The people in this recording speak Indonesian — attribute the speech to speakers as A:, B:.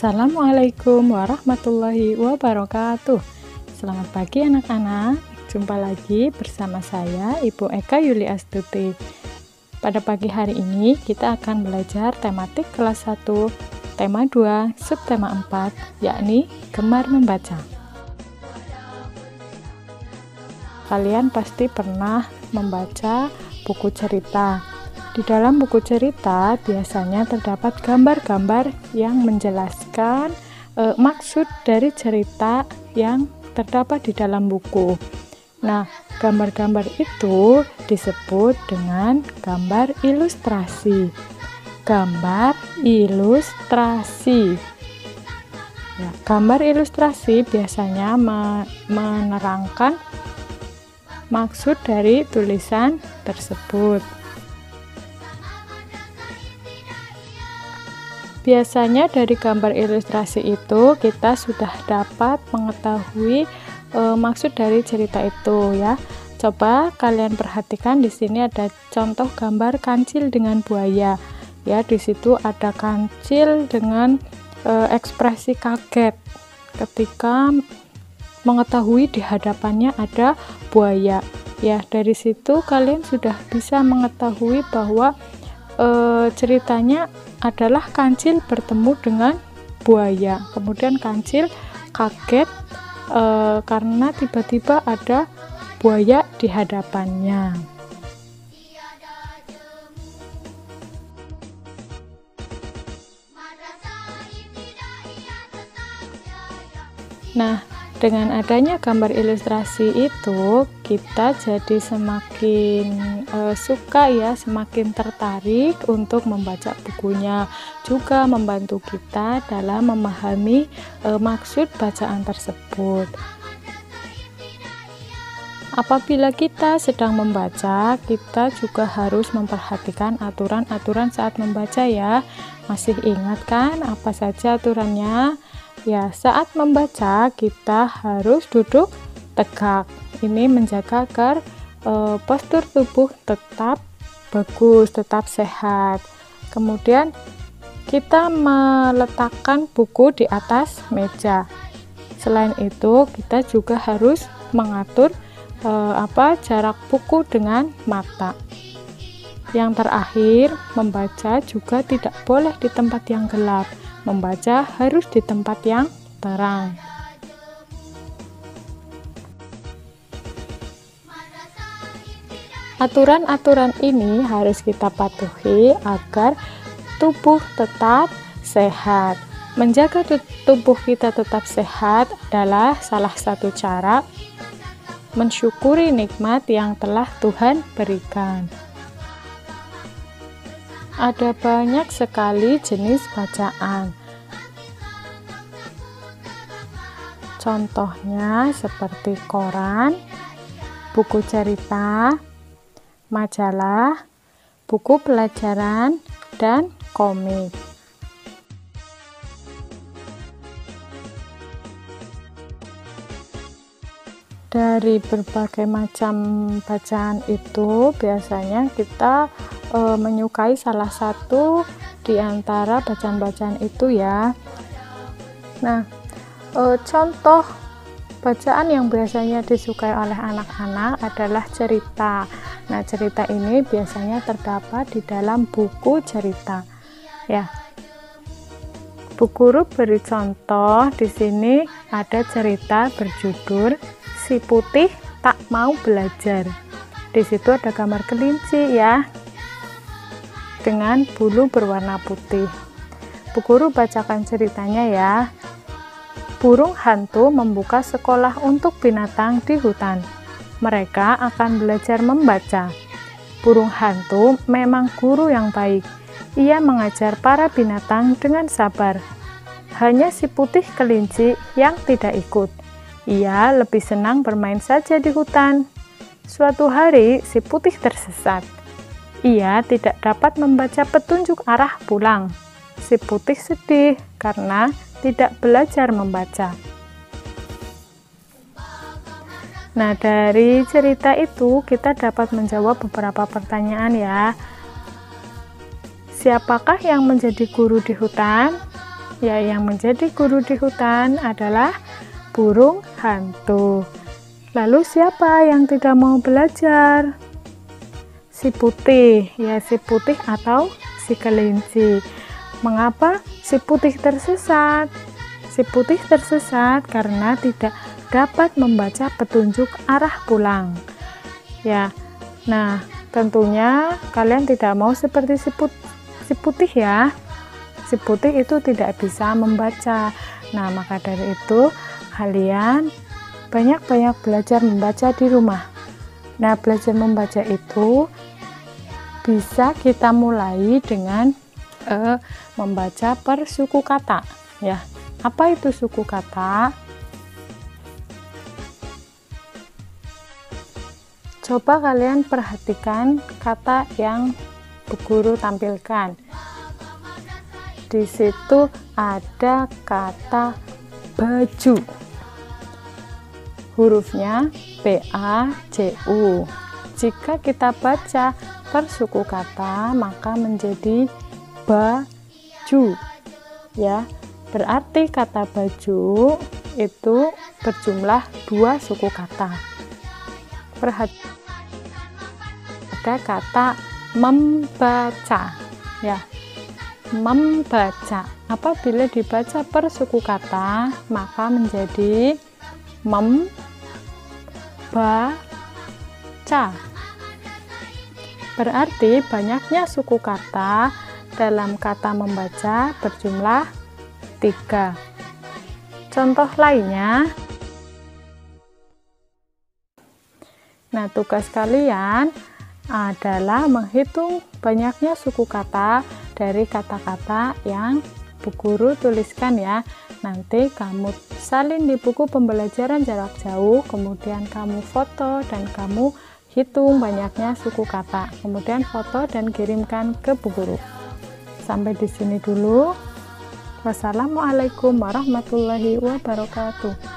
A: Assalamualaikum warahmatullahi wabarakatuh. Selamat pagi anak-anak. Jumpa lagi bersama saya Ibu Eka Yuli Astuti. Pada pagi hari ini kita akan belajar tematik kelas 1, tema 2, subtema 4, yakni gemar membaca. Kalian pasti pernah membaca buku cerita. Di dalam buku cerita biasanya terdapat gambar-gambar yang menjelaskan maksud dari cerita yang terdapat di dalam buku. Nah, gambar-gambar itu disebut dengan gambar ilustrasi. Gambar ilustrasi. Ya, gambar ilustrasi biasanya menerangkan maksud dari tulisan tersebut. Biasanya dari gambar ilustrasi itu kita sudah dapat mengetahui maksud dari cerita itu ya. Coba kalian perhatikan, di sini ada contoh gambar kancil dengan buaya. Ya, di situ ada kancil dengan ekspresi kaget ketika mengetahui di hadapannya ada buaya. Ya, dari situ kalian sudah bisa mengetahui bahwa ceritanya adalah kancil bertemu dengan buaya. Kemudian kancil kaget karena tiba-tiba ada buaya di hadapannya. Nah, dengan adanya gambar ilustrasi itu kita jadi semakin suka ya, semakin tertarik untuk membaca bukunya, juga membantu kita dalam memahami maksud bacaan tersebut. Apabila kita sedang membaca, kita juga harus memperhatikan aturan-aturan saat membaca ya. Masih ingat kan apa saja aturannya? Ya, saat membaca kita harus duduk tegak. Ini menjaga agar postur tubuh tetap bagus, tetap sehat. Kemudian kita meletakkan buku di atas meja. Selain itu, kita juga harus mengatur jarak buku dengan mata. Yang terakhir, membaca juga tidak boleh di tempat yang gelap. Membaca harus di tempat yang terang. Aturan-aturan ini harus kita patuhi agar tubuh tetap sehat. Menjaga tubuh kita tetap sehat adalah salah satu cara mensyukuri nikmat yang telah Tuhan berikan. Ada banyak sekali jenis bacaan. Contohnya seperti koran, buku cerita, majalah, buku pelajaran, dan komik. Dari berbagai macam bacaan itu biasanya kita menyukai salah satu di antara bacaan-bacaan itu ya. Nah, contoh bacaan yang biasanya disukai oleh anak-anak adalah cerita. Nah, cerita ini biasanya terdapat di dalam buku cerita. Ya. Bu Guru beri contoh, di sini ada cerita berjudul Si Putih Tak Mau Belajar. Di situ ada gambar kelinci ya, dengan bulu berwarna putih. Bu Guru bacakan ceritanya ya. Burung hantu membuka sekolah untuk binatang di hutan. Mereka akan belajar membaca. Burung hantu memang guru yang baik. Ia mengajar para binatang dengan sabar. Hanya si putih kelinci yang tidak ikut. Ia lebih senang bermain saja di hutan. Suatu hari si putih tersesat. Ia tidak dapat membaca petunjuk arah pulang. Si putih sedih karena tidak belajar membaca. Nah, dari cerita itu kita dapat menjawab beberapa pertanyaan ya. Siapakah yang menjadi guru di hutan? Ya, yang menjadi guru di hutan adalah burung hantu. Lalu siapa yang tidak mau belajar? Si putih, ya si putih atau si kelinci. Mengapa si putih tersesat? Si putih tersesat karena tidak dapat membaca petunjuk arah pulang. Ya, nah tentunya kalian tidak mau seperti si putih ya. Si putih itu tidak bisa membaca. Nah, maka dari itu kalian banyak-banyak belajar membaca di rumah. Nah, belajar membaca itu bisa kita mulai dengan membaca per suku kata ya. Apa itu suku kata? Coba kalian perhatikan kata yang Bu Guru tampilkan. Di situ ada kata baju. Hurufnya B-A-J-U. Jika kita baca per suku kata, maka menjadi baju. Ya, berarti kata baju itu berjumlah 2 suku kata. Perhatikan ada kata membaca. Ya. Membaca. Apabila dibaca per suku kata, maka menjadi membaca. Berarti banyaknya suku kata dalam kata membaca berjumlah 3. Contoh lainnya. Nah, tugas kalian adalah menghitung banyaknya suku kata dari kata-kata yang Bu Guru tuliskan ya. Nanti kamu salin di buku pembelajaran jarak jauh, kemudian kamu foto dan kamu hitung banyaknya suku kata. Kemudian foto dan kirimkan ke Bu Guru. Sampai di sini dulu. Wassalamualaikum warahmatullahi wabarakatuh.